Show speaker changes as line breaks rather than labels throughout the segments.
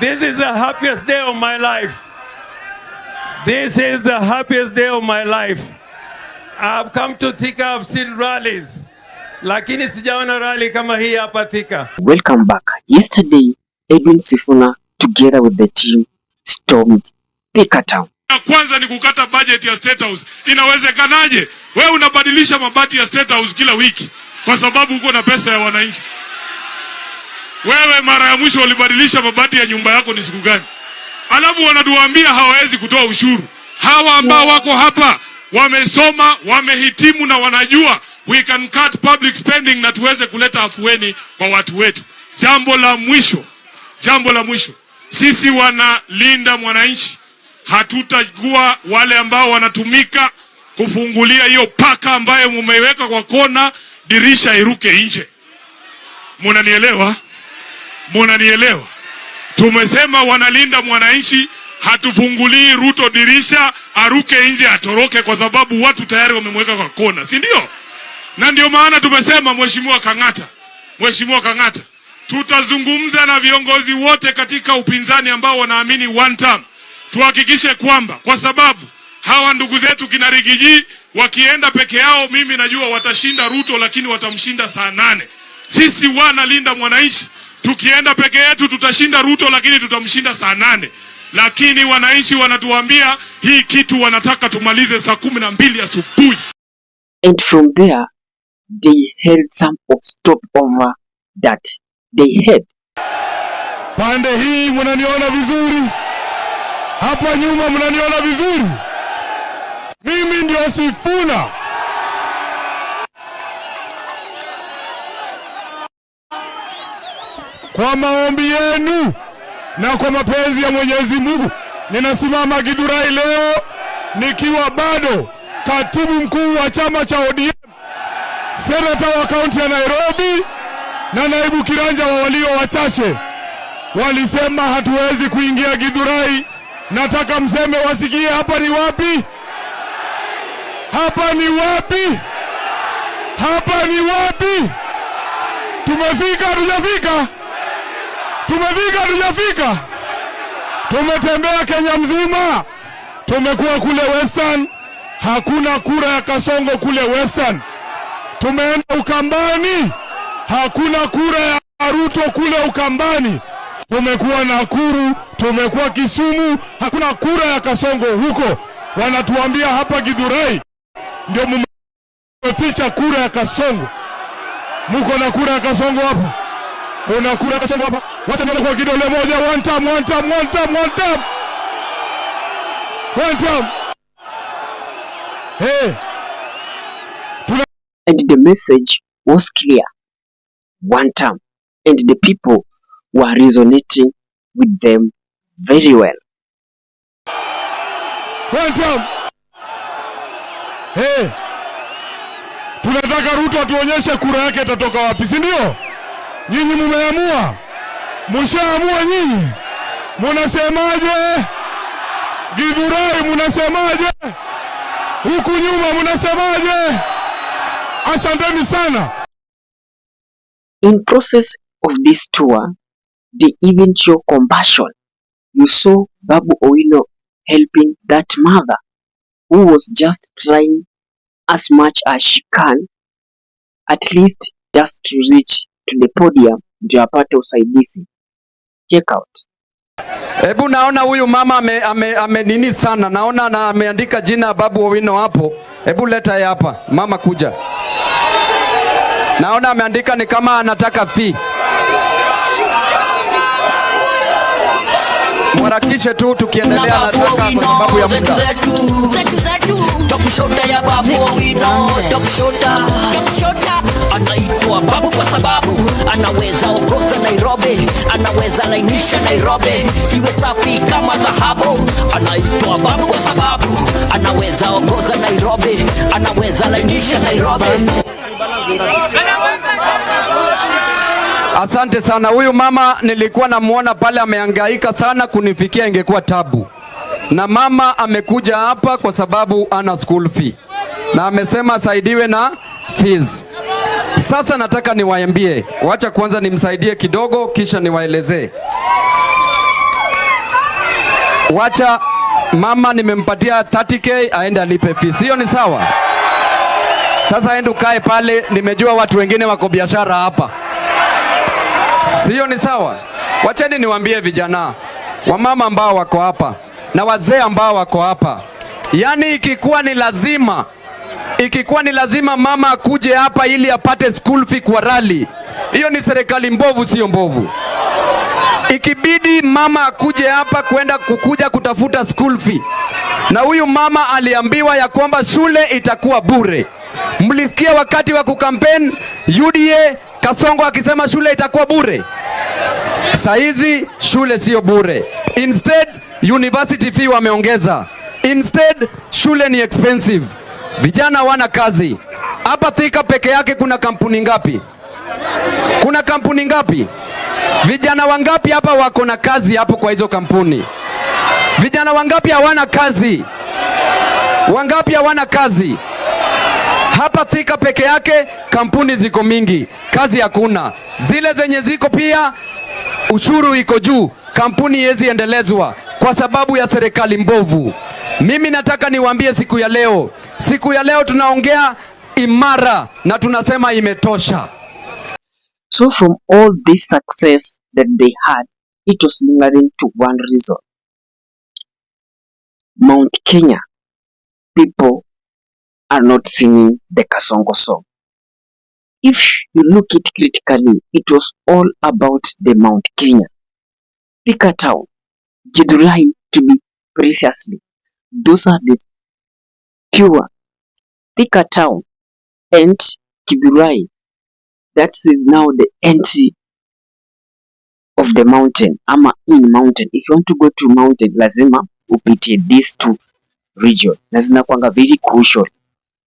This is the happiest day of my life. This is the happiest day of my life. I've come to Thika, I've seen rallies. Lakini sijaona rally kama hii hapa Thika.
Welcome back. Yesterday, Edwin Sifuna together with the team stormed Thika town.
Kwanza ni kukata budget ya State House. Inawezekanaje? Wewe unabadilisha mabati ya State House kila wiki kwa sababu uko na pesa ya wananchi. Wewe mara ya mwisho ulibadilisha mabati ya nyumba yako ni siku gani? Alafu wanatuambia hawawezi kutoa ushuru. Hawa ambao wako hapa wamesoma, wamehitimu na wanajua we can cut public spending na tuweze kuleta afueni kwa watu wetu. Jambo la mwisho. Sisi wanalinda mwananchi. Hatutakuwa wale ambao wanatumika kufungulia hiyo paka ambayo mumeiweka kwa kona dirisha iruke nje. Munanielewa? Tumesema wanalinda mwananchi, hatufungulii Ruto dirisha aruke nje atoroke kwa sababu watu tayari wamemweka kwa kona, si ndio? Na ndio maana tumesema Mheshimiwa Kang'ata, tutazungumza na viongozi wote katika upinzani ambao wanaamini one term. Tuhakikishe kwamba kwa sababu hawa ndugu zetu kina Rigiji wakienda peke yao, mimi najua watashinda Ruto lakini watamshinda saa 8. Sisi wanalinda mwananchi, tukienda peke yetu tutashinda Ruto lakini tutamshinda saa 8. Lakini wananchi wanatuambia hii kitu wanataka tumalize saa 12 asubuhi.
And from there they held some of stopover that they had.
Pande hii mnaniona vizuri? Hapa nyuma mnaniona vizuri? Mimi ndio Sifuna. Kwa maombi yenu na kwa mapenzi ya Mwenyezi Mungu, ninasimama Githurai leo nikiwa bado katibu mkuu wa chama cha ODM, senata wa kaunti ya Nairobi na naibu kiranja wa walio wachache. Walisema hatuwezi kuingia Githurai. Nataka mseme wasikie hapa ni wapi? Hapa ni wapi? Hapa ni wapi? Tumefika hatujafika? Tumefika hatujafika? Tumetembea Kenya mzima. Tumekuwa kule Western, hakuna kura ya Kasongo kule Western. Tumeenda Ukambani, hakuna kura ya Ruto kule Ukambani. Tumekuwa Nakuru, tumekuwa Kisumu, hakuna kura ya Kasongo huko. Wanatuambia hapa Githurai ndio mmeficha kura ya Kasongo. Muko na kura ya Kasongo hapa? Kuna kura ya Kasongo hapa? Wacha ndio kwa kidole moja, one time. Hey.
And the message was clear. One term. And the people were resonating with them very well.
One term. Hey. Tunataka Ruto atuonyeshe kura yake itatoka wapi, si ndio? Nyinyi mmeamua? Mshaamua nyinyi? Mnasemaje? Githurai mnasemaje? Huku nyuma mnasemaje? Asanteni sana.
In process of this tour, they even show compassion. You saw Babu Owino helping that mother who was just trying as much as she can, at least just to reach to the podium ndio apate usaidizi. Check out.
Hebu naona huyu mama ame nini sana. Naona na ameandika jina Babu Owino hapo. Hebu leta ya hapa. Mama kuja. Naona ameandika ni kama anataka fee. Mwarakishe tu tukiendelea, nataka kwa sababu ya muda.
Tokushota ya Babu Owino, tokushota. Anaitwa Babu kwa sababu anaweza okoza Nairobi, anaweza lainisha Nairobi iwe safi kama dhahabu. Anaitwa Babu kwa sababu anaweza okoza Nairobi, anaweza lainisha Nairobi.
Asante sana. Huyu mama nilikuwa namuona pale amehangaika sana, kunifikia ingekuwa tabu. Na mama amekuja hapa kwa sababu ana school fee. Na amesema saidiwe na fees. Sasa nataka niwaambie, wacha kwanza nimsaidie kidogo kisha niwaelezee. wacha mama nimempatia 30k aende alipe fees. Hiyo ni sawa? Sasa ende ukae pale, nimejua watu wengine wako biashara hapa. Sio ni sawa? Wacheni niwaambie vijana, wamama ambao wako hapa na wazee ambao wako hapa. Yaani ikikuwa ni lazima mama akuje hapa ili apate school fee kwa rally. Hiyo ni serikali mbovu, sio mbovu. Ikibidi mama akuje hapa kukuja kutafuta school fee. Na huyu mama aliambiwa ya kwamba shule itakuwa bure. Mlisikia wakati wa kukampeni UDA Kasongo akisema shule itakuwa bure. Saizi shule sio bure. Instead university fee wameongeza. Instead shule ni expensive. Vijana wana kazi. Hapa Thika peke yake kuna kampuni ngapi? Kuna kampuni ngapi? Vijana wangapi hapa wako na kazi hapo kwa hizo kampuni? Vijana wangapi hawana kazi? Wangapi hawana kazi? Hapa Thika peke yake kampuni ziko mingi, kazi hakuna. Zile zenye ziko pia ushuru iko juu, kampuni hizi endelezwa kwa sababu ya serikali mbovu. Mimi nataka niwaambie siku ya leo tunaongea imara na tunasema imetosha.
So from all this success that they had, it was lingering to one reason. Mount Kenya people are not singing the Kasongo song. If you look it critically, it was all about the Mount Kenya. Thika Town, Githurai to be preciously. Those are the pure Thika Town and Githurai. That is now the entry of the mountain. Ama in mountain. If you want to go to mountain, lazima upitie these two regions. Na zinakuanga very crucial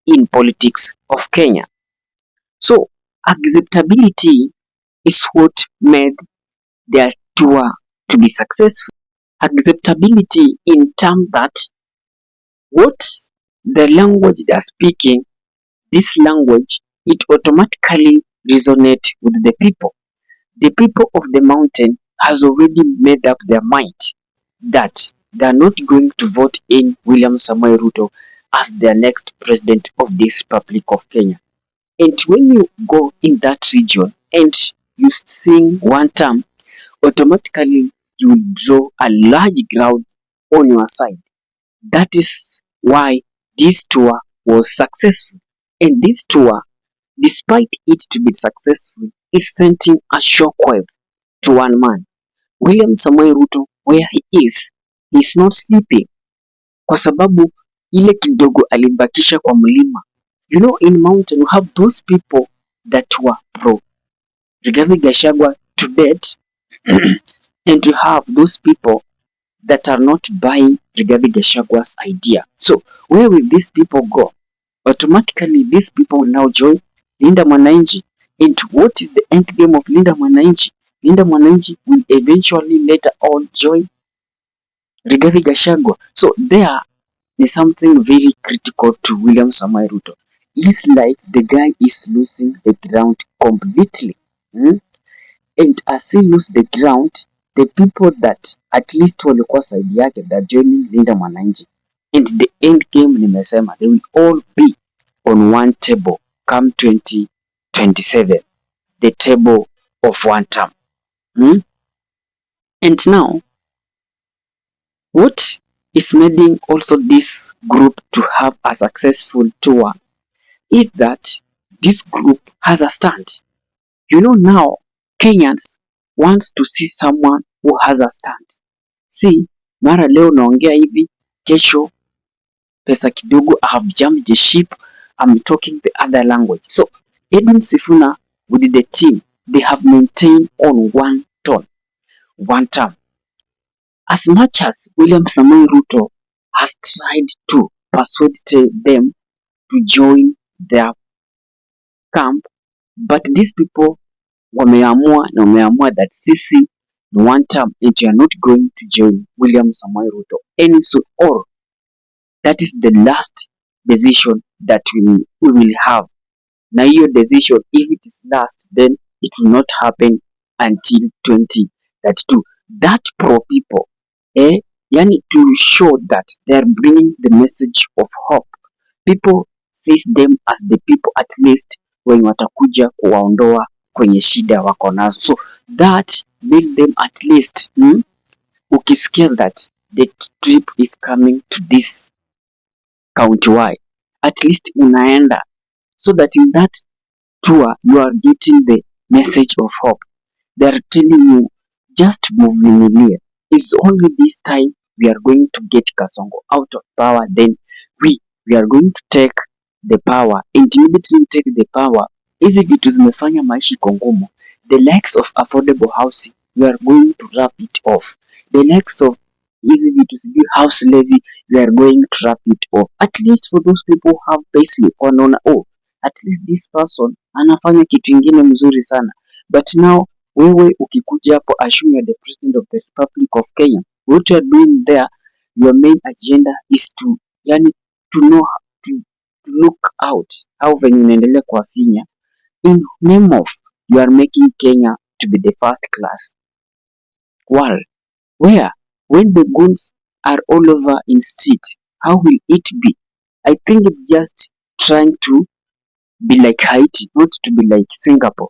in politics of Kenya. So acceptability is what made their tour to be successful. Acceptability in terms that what the language they are speaking, this language, it automatically resonates with the people. The people of the mountain has already made up their mind that they are not going to vote in William Samoei Ruto as their next president of this Republic of Kenya. And when you go in that region and you sing one term, automatically you will draw a large crowd on your side. That is why this tour was successful. And this tour, despite it to be successful, is sending a shockwave to one man. William Samoei Ruto, where he is not sleeping. Kwa sababu ile kidogo alibakisha kwa mlima. You know, in mountain, you have those people that were pro Rigathi Gachagua to death, and you have those people that are not buying Rigathi Gachagua's idea. So, where will these people go? Automatically, these people will now join Linda Mwananchi. And what is the end game of Linda Mwananchi? Linda Mwananchi will eventually later on join Rigathi Gachagua. So, there is something very critical to William Samoei Ruto. It's like the guy is losing the ground completely. And as he loses the ground, the people that at least walikuwa side yake, they're joining Linda Mwananchi. And the end game, nimesema, they will all be on one table come 2027. The table of one term. And now, what is making also this group to have a successful tour is that this group has a stand. You know, now Kenyans wants to see someone who has a stand. See, mara leo naongea hivi, kesho pesa kidogo, I have jumped the ship, I'm talking the other language. So Edwin Sifuna with the team, they have maintained on one tone, one term. As much as William Samoei Ruto has tried to persuade them to join their camp, but these people wameamua that sisi ni one term and you are not going to join William Samoei Ruto any soon, or that is the last decision that we will have. Na hiyo decision, if it is last, then it will not happen until 2032. That pro people, Yani to show that they are bringing the message of hope. People sees them as the people at least wenye watakuja kuwaondoa kwenye shida wako nazo. So that made them at least ukisikia that the trip is coming to this county wide, at least unaenda, so that in that tour you are getting the message of hope. They are telling you just vumilia, it's only this time we are going to get Kasongo out of power, then we are going to take the power, and immediately we take the power. Hizi vitu zimefanya maisha iko ngumu. The likes of affordable housing, we are going to wrap it off. The likes of hizi vitu sijui house levy, we are going to wrap it off. At least for those people who have payslip, wanaona at least this person anafanya kitu ingine mzuri sana. But now wewe ukikuja hapo, assume you are the president of the Republic of Kenya, what you are doing there, your main agenda is to know to look out how venye unaendelea kuwafinya in name of you are making Kenya to be the first class world, where when the goons are all over in street, how will it be? I think it's just trying to be like Haiti, not to be like Singapore.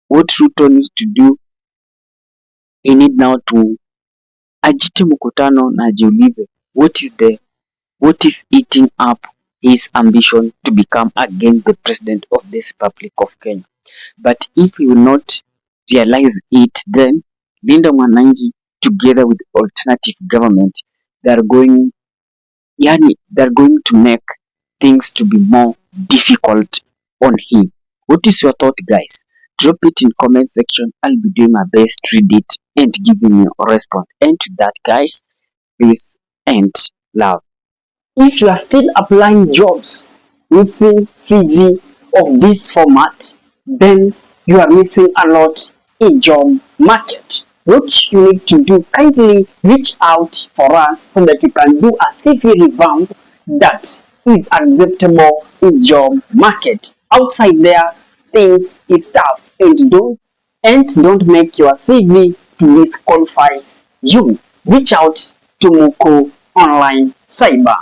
What Ruto needs to do, he need now to ajite mkutano na ajiulize what is eating up his ambition to become again the president of this Republic of Kenya. But if he will not realize it, then Linda Mwananchi together with alternative government, they are going to make things to be more difficult on him. What is your thought, guys? Drop it in comment section. I'll be doing my best to read it and giving you a response. And to that, guys, peace and love. If you are still applying jobs using CV of this format, then you are missing a lot in job market. What you need to do, kindly reach out for us so that you can do a CV revamp that is acceptable in job market. Outside there, things is tough, and don't make your CV to disqualify you. Reach out to Muko Online Cyber.